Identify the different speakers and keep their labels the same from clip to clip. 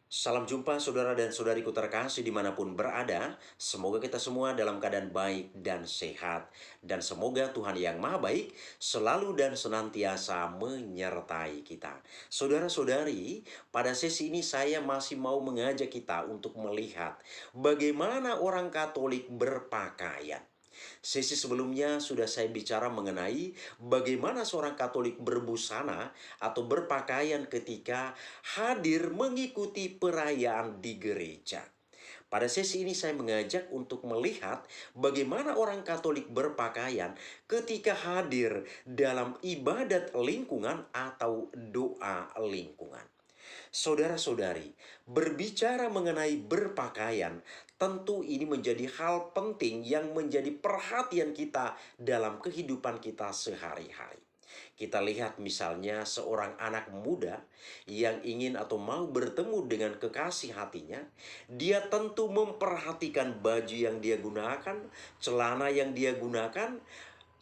Speaker 1: Salam jumpa saudara dan saudariku terkasih dimanapun berada. Semoga kita semua dalam keadaan baik dan sehat. Dan semoga Tuhan yang maha baik selalu dan senantiasa menyertai kita. Saudara-saudari, pada sesi ini saya masih mau mengajak kita untuk melihat bagaimana orang Katolik berpakaian. Sesi sebelumnya sudah saya bicara mengenai bagaimana seorang Katolik berbusana atau berpakaian ketika hadir mengikuti perayaan di gereja. Pada sesi ini saya mengajak untuk melihat bagaimana orang Katolik berpakaian ketika hadir dalam ibadat lingkungan atau doa lingkungan. Saudara-saudari, berbicara mengenai berpakaian, tentu ini menjadi hal penting yang menjadi perhatian kita dalam kehidupan kita sehari-hari. Kita lihat misalnya seorang anak muda yang ingin atau mau bertemu dengan kekasih hatinya, dia tentu memperhatikan baju yang dia gunakan, celana yang dia gunakan,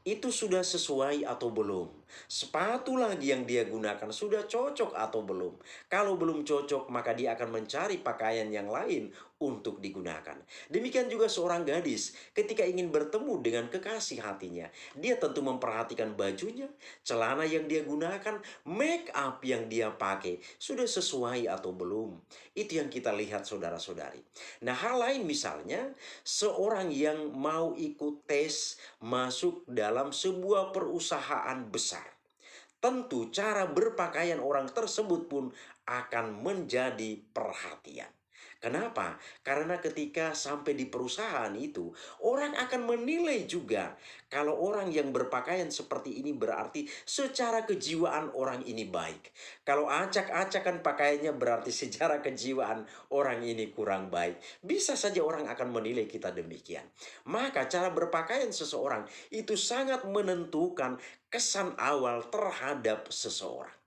Speaker 1: itu sudah sesuai atau belum? Sepatu lagi yang dia gunakan sudah cocok atau belum? Kalau belum cocok, maka dia akan mencari pakaian yang lain untuk digunakan. Demikian juga seorang gadis ketika ingin bertemu dengan kekasih hatinya, dia tentu memperhatikan bajunya, celana yang dia gunakan, make up yang dia pakai sudah sesuai atau belum. Itu yang kita lihat saudara-saudari. Nah, hal lain misalnya seorang yang mau ikut tes masuk dalam sebuah perusahaan besar. Tentu cara berpakaian orang tersebut pun akan menjadi perhatian. Kenapa? Karena ketika sampai di perusahaan itu, orang akan menilai juga kalau orang yang berpakaian seperti ini berarti secara kejiwaan orang ini baik. Kalau acak-acakan pakaiannya berarti secara kejiwaan orang ini kurang baik. Bisa saja orang akan menilai kita demikian. Maka cara berpakaian seseorang itu sangat menentukan kesan awal terhadap seseorang.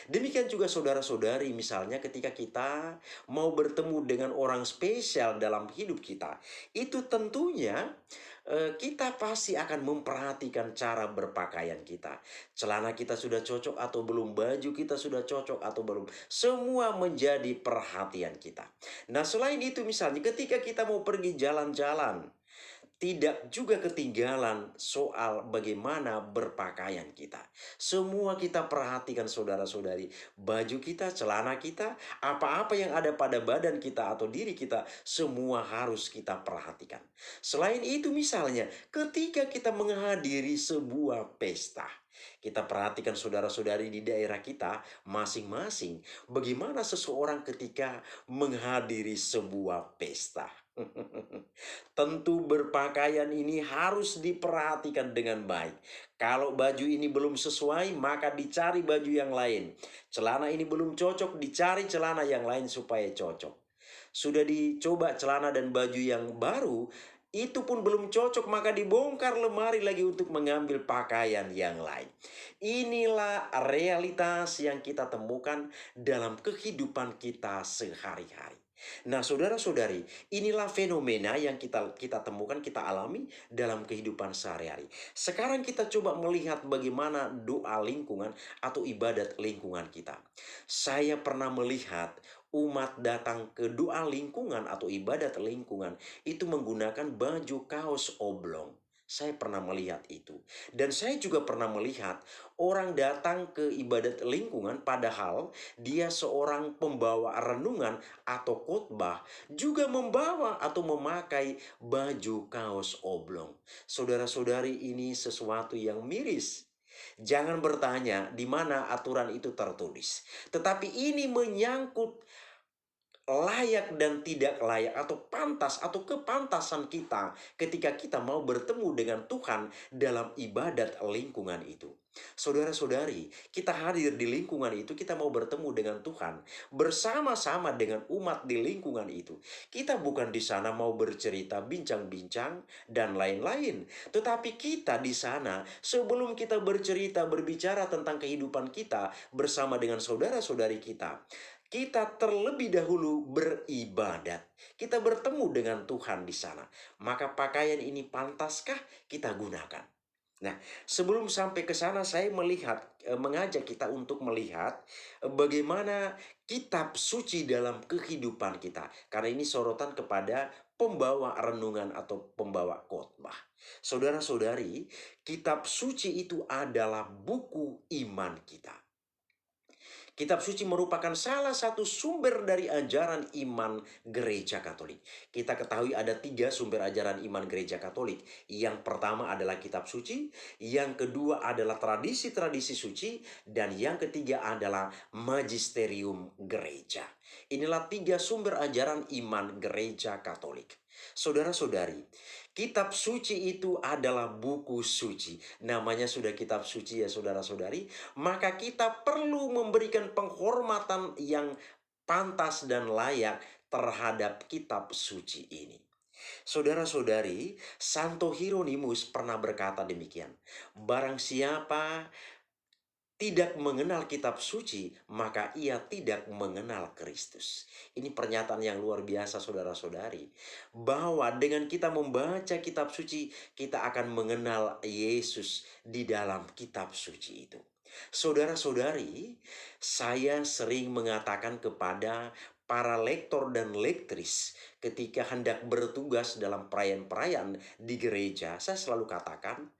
Speaker 1: Demikian juga saudara-saudari, misalnya ketika kita mau bertemu dengan orang spesial dalam hidup kita, itu tentunya kita pasti akan memperhatikan cara berpakaian kita. Celana kita sudah cocok atau belum, baju kita sudah cocok atau belum. Semua menjadi perhatian kita. Nah, selain itu misalnya ketika kita mau pergi jalan-jalan, tidak juga ketinggalan soal bagaimana berpakaian kita. Semua kita perhatikan saudara-saudari. Baju kita, celana kita, apa-apa yang ada pada badan kita atau diri kita, semua harus kita perhatikan. Selain itu misalnya, ketika kita menghadiri sebuah pesta, kita perhatikan saudara-saudari di daerah kita masing-masing. Bagaimana seseorang ketika menghadiri sebuah pesta. Tentu berpakaian ini harus diperhatikan dengan baik. Kalau baju ini belum sesuai, maka dicari baju yang lain. Celana ini belum cocok, dicari celana yang lain supaya cocok. Sudah dicoba celana dan baju yang baru, itu pun belum cocok, maka dibongkar lemari lagi untuk mengambil pakaian yang lain. Inilah realitas yang kita temukan dalam kehidupan kita sehari-hari. Nah, saudara-saudari, inilah fenomena yang kita temukan, kita alami dalam kehidupan sehari-hari. Sekarang kita coba melihat bagaimana doa lingkungan atau ibadat lingkungan kita. Saya pernah melihat umat datang ke doa lingkungan atau ibadat lingkungan itu menggunakan baju kaos oblong. Saya pernah melihat itu. Dan saya juga pernah melihat orang datang ke ibadat lingkungan padahal dia seorang pembawa renungan atau khotbah juga membawa atau memakai baju kaos oblong. Saudara-saudari, ini sesuatu yang miris. Jangan bertanya di mana aturan itu tertulis. Tetapi ini menyangkut layak dan tidak layak atau pantas atau kepantasan kita ketika kita mau bertemu dengan Tuhan dalam ibadat lingkungan itu. Saudara-saudari, kita hadir di lingkungan itu, kita mau bertemu dengan Tuhan bersama-sama dengan umat di lingkungan itu. Kita bukan di sana mau bercerita, bincang-bincang dan lain-lain, tetapi kita di sana sebelum kita bercerita, berbicara tentang kehidupan kita bersama dengan saudara-saudari kita, kita terlebih dahulu beribadat. Kita bertemu dengan Tuhan di sana. Maka pakaian ini pantaskah kita gunakan? Nah, sebelum sampai ke sana saya mengajak kita untuk melihat bagaimana kitab suci dalam kehidupan kita. Karena ini sorotan kepada pembawa renungan atau pembawa khotbah. Saudara-saudari, kitab suci itu adalah buku iman kita. Kitab suci merupakan salah satu sumber dari ajaran iman gereja Katolik. Kita ketahui ada 3 sumber ajaran iman gereja Katolik. Yang pertama adalah kitab suci, yang kedua adalah tradisi-tradisi suci, dan yang ketiga adalah magisterium gereja. Inilah 3 sumber ajaran iman gereja Katolik. Saudara-saudari, kitab suci itu adalah buku suci. Namanya sudah kitab suci ya saudara-saudari. Maka kita perlu memberikan penghormatan yang pantas dan layak terhadap kitab suci ini. Saudara-saudari, Santo Hieronymus pernah berkata demikian. Barang siapa tidak mengenal kitab suci, maka ia tidak mengenal Kristus. Ini pernyataan yang luar biasa saudara-saudari. Bahwa dengan kita membaca kitab suci, kita akan mengenal Yesus di dalam kitab suci itu. Saudara-saudari, saya sering mengatakan kepada para lektor dan lektris ketika hendak bertugas dalam perayaan-perayaan di gereja, saya selalu katakan,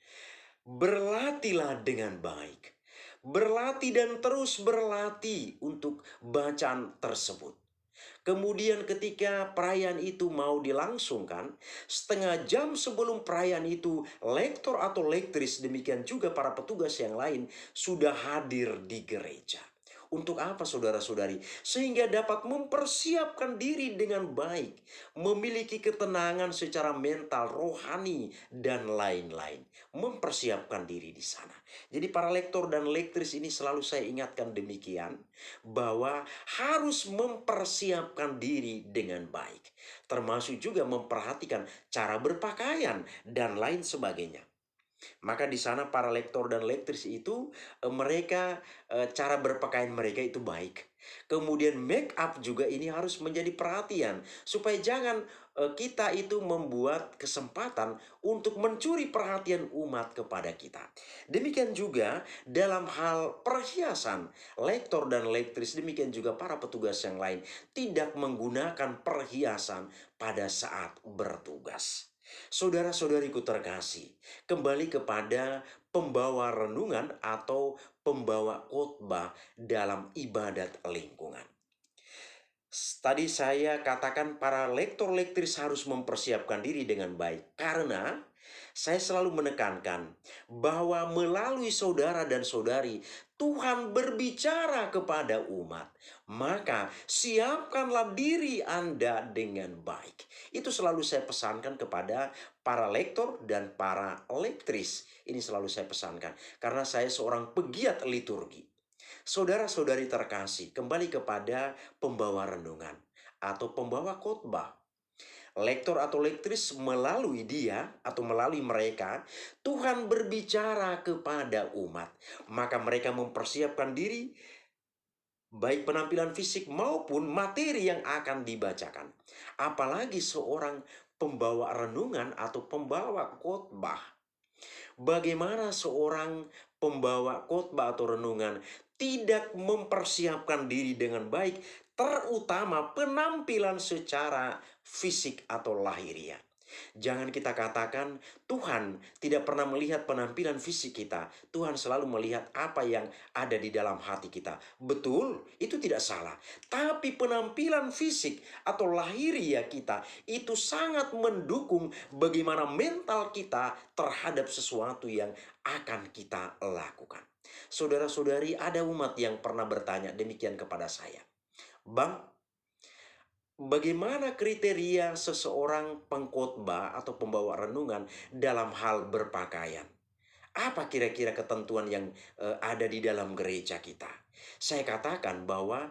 Speaker 1: berlatihlah dengan baik. Berlatih dan terus berlatih untuk bacaan tersebut. Kemudian ketika perayaan itu mau dilangsungkan, setengah jam sebelum perayaan itu, lektor atau lektris demikian juga para petugas yang lain sudah hadir di gereja. Untuk apa saudara-saudari? Sehingga dapat mempersiapkan diri dengan baik, memiliki ketenangan secara mental, rohani, dan lain-lain. Mempersiapkan diri di sana. Jadi para lektor dan lektris ini selalu saya ingatkan demikian, bahwa harus mempersiapkan diri dengan baik. Termasuk juga memperhatikan cara berpakaian dan lain sebagainya. Maka di sana para lektor dan lektris itu mereka cara berpakaian mereka itu baik. Kemudian make up juga ini harus menjadi perhatian supaya jangan kita itu membuat kesempatan untuk mencuri perhatian umat kepada kita. Demikian juga dalam hal perhiasan, lektor dan lektris demikian juga para petugas yang lain tidak menggunakan perhiasan pada saat bertugas. Saudara-saudariku terkasih, kembali kepada pembawa renungan atau pembawa khotbah dalam ibadat lingkungan. Tadi saya katakan para lektor-lektris harus mempersiapkan diri dengan baik. Karena saya selalu menekankan bahwa melalui saudara dan saudari, Tuhan berbicara kepada umat. Maka siapkanlah diri Anda dengan baik. Itu selalu saya pesankan kepada para lektor dan para lektris. Ini selalu saya pesankan. Karena saya seorang pegiat liturgi. Saudara-saudari terkasih, kembali kepada pembawa renungan atau pembawa khotbah. Lektor atau lektris melalui dia atau melalui mereka, Tuhan berbicara kepada umat. Maka mereka mempersiapkan diri, baik penampilan fisik maupun materi yang akan dibacakan. Apalagi seorang pembawa renungan atau pembawa khotbah. Bagaimana seorang pembawa khotbah atau renungan tidak mempersiapkan diri dengan baik, terutama penampilan secara fisik atau lahiriah. Jangan kita katakan Tuhan tidak pernah melihat penampilan fisik kita. Tuhan selalu melihat apa yang ada di dalam hati kita. Betul, itu tidak salah. Tapi penampilan fisik atau lahiriah kita itu sangat mendukung bagaimana mental kita terhadap sesuatu yang akan kita lakukan. Saudara-saudari, ada umat yang pernah bertanya demikian kepada saya. Bang, bagaimana kriteria seseorang pengkhotbah atau pembawa renungan dalam hal berpakaian? Apa kira-kira ketentuan yang ada di dalam gereja kita? Saya katakan bahwa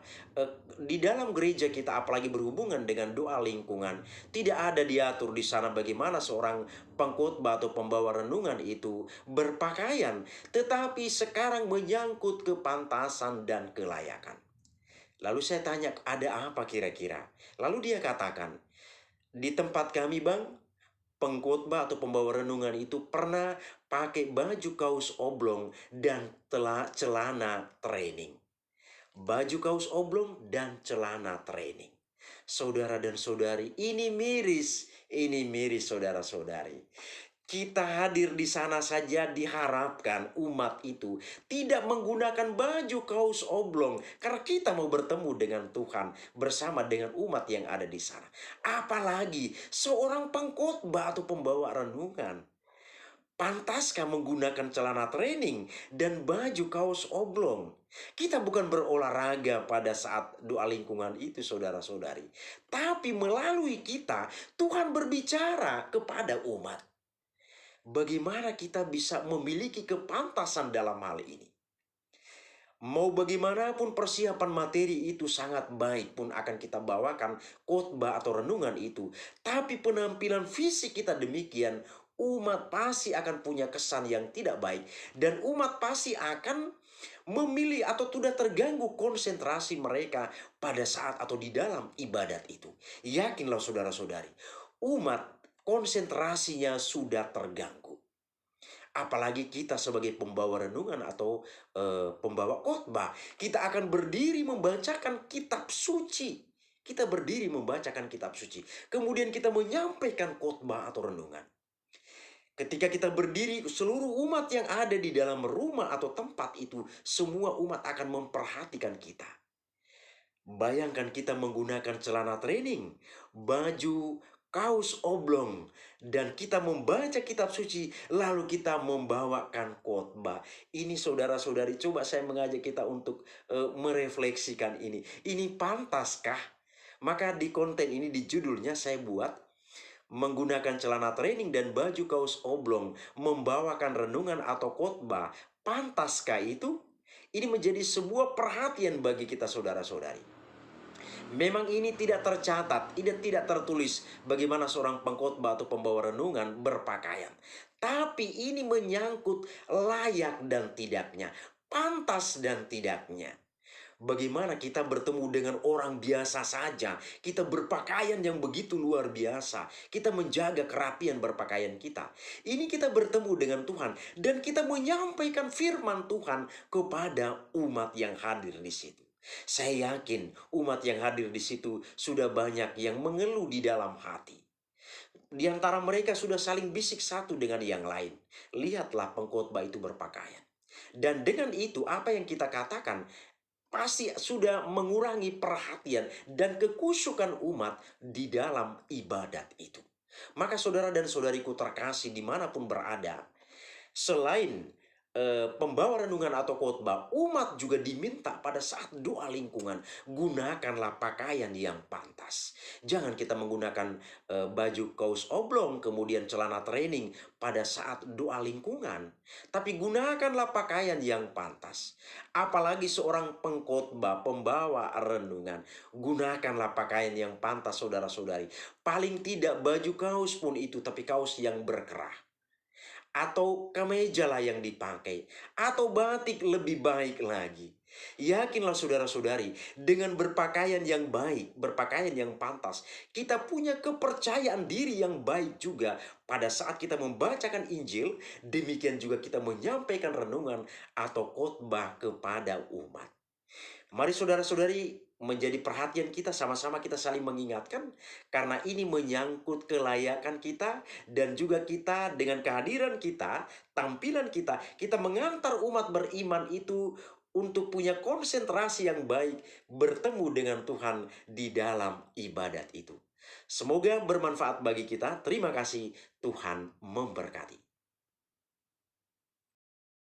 Speaker 1: di dalam gereja kita, apalagi berhubungan dengan doa lingkungan, tidak ada diatur di sana bagaimana seorang pengkhotbah atau pembawa renungan itu berpakaian, tetapi sekarang menyangkut kepantasan dan kelayakan. Lalu saya tanya, ada apa kira-kira? Lalu dia katakan, di tempat kami bang, pengkhotbah atau pembawa renungan itu pernah pakai baju kaos oblong dan celana training. Baju kaos oblong dan celana training. Saudara dan saudari, ini miris saudara-saudari. Kita hadir di sana saja diharapkan umat itu tidak menggunakan baju kaos oblong karena kita mau bertemu dengan Tuhan bersama dengan umat yang ada di sana. Apalagi seorang pengkhotbah atau pembawa renungan. Pantaskah menggunakan celana training dan baju kaos oblong? Kita bukan berolahraga pada saat doa lingkungan itu, saudara-saudari. Tapi melalui kita, Tuhan berbicara kepada umat. Bagaimana kita bisa memiliki kepantasan dalam hal ini? Mau bagaimanapun persiapan materi itu sangat baik pun akan kita bawakan khotbah atau renungan itu. Tapi penampilan fisik kita demikian, umat pasti akan punya kesan yang tidak baik. Dan umat pasti akan memilih atau tidak terganggu konsentrasi mereka pada saat atau di dalam ibadat itu. Yakinlah saudara-saudari, umat konsentrasinya sudah terganggu. Apalagi kita sebagai pembawa renungan atau pembawa khotbah, kita akan berdiri membacakan kitab suci. Kita berdiri membacakan kitab suci. Kemudian kita menyampaikan khotbah atau renungan. Ketika kita berdiri, seluruh umat yang ada di dalam rumah atau tempat itu, semua umat akan memperhatikan kita. Bayangkan kita menggunakan celana training, baju kaos oblong, dan kita membaca kitab suci, lalu kita membawakan khotbah. Ini saudara-saudari, coba saya mengajak kita untuk merefleksikan ini. Ini pantaskah? Maka di konten ini, di judulnya saya buat, menggunakan celana training dan baju kaos oblong, membawakan renungan atau khotbah, pantaskah itu? Ini menjadi sebuah perhatian bagi kita saudara-saudari. Memang ini tidak tercatat, tidak tertulis bagaimana seorang pengkhotbah atau pembawa renungan berpakaian. Tapi ini menyangkut layak dan tidaknya, pantas dan tidaknya. Bagaimana kita bertemu dengan orang biasa saja, kita berpakaian yang begitu luar biasa, kita menjaga kerapian berpakaian kita. Ini kita bertemu dengan Tuhan dan kita menyampaikan firman Tuhan kepada umat yang hadir di situ. Saya yakin umat yang hadir di situ sudah banyak yang mengeluh di dalam hati. Di antara mereka sudah saling bisik satu dengan yang lain. Lihatlah pengkhotbah itu berpakaian. Dan dengan itu apa yang kita katakan pasti sudah mengurangi perhatian dan kekusyukan umat di dalam ibadat itu. Maka saudara dan saudariku terkasih dimanapun berada, selain pembawa renungan atau khotbah, umat juga diminta pada saat doa lingkungan, gunakanlah pakaian yang pantas. Jangan kita menggunakan baju kaos oblong kemudian celana training pada saat doa lingkungan, tapi gunakanlah pakaian yang pantas. Apalagi seorang pengkhotbah, pembawa renungan, gunakanlah pakaian yang pantas saudara-saudari. Paling tidak baju kaos pun itu, tapi kaos yang berkerah. Atau kemeja lah yang dipakai, atau batik lebih baik lagi. Yakinlah saudara-saudari, dengan berpakaian yang baik, berpakaian yang pantas, kita punya kepercayaan diri yang baik juga pada saat kita membacakan Injil, demikian juga kita menyampaikan renungan atau khotbah kepada umat. Mari saudara-saudari menjadi perhatian kita, sama-sama kita saling mengingatkan karena ini menyangkut kelayakan kita dan juga kita dengan kehadiran kita, tampilan kita, kita mengantar umat beriman itu untuk punya konsentrasi yang baik bertemu dengan Tuhan di dalam ibadat itu. Semoga bermanfaat bagi kita. Terima kasih, Tuhan memberkati.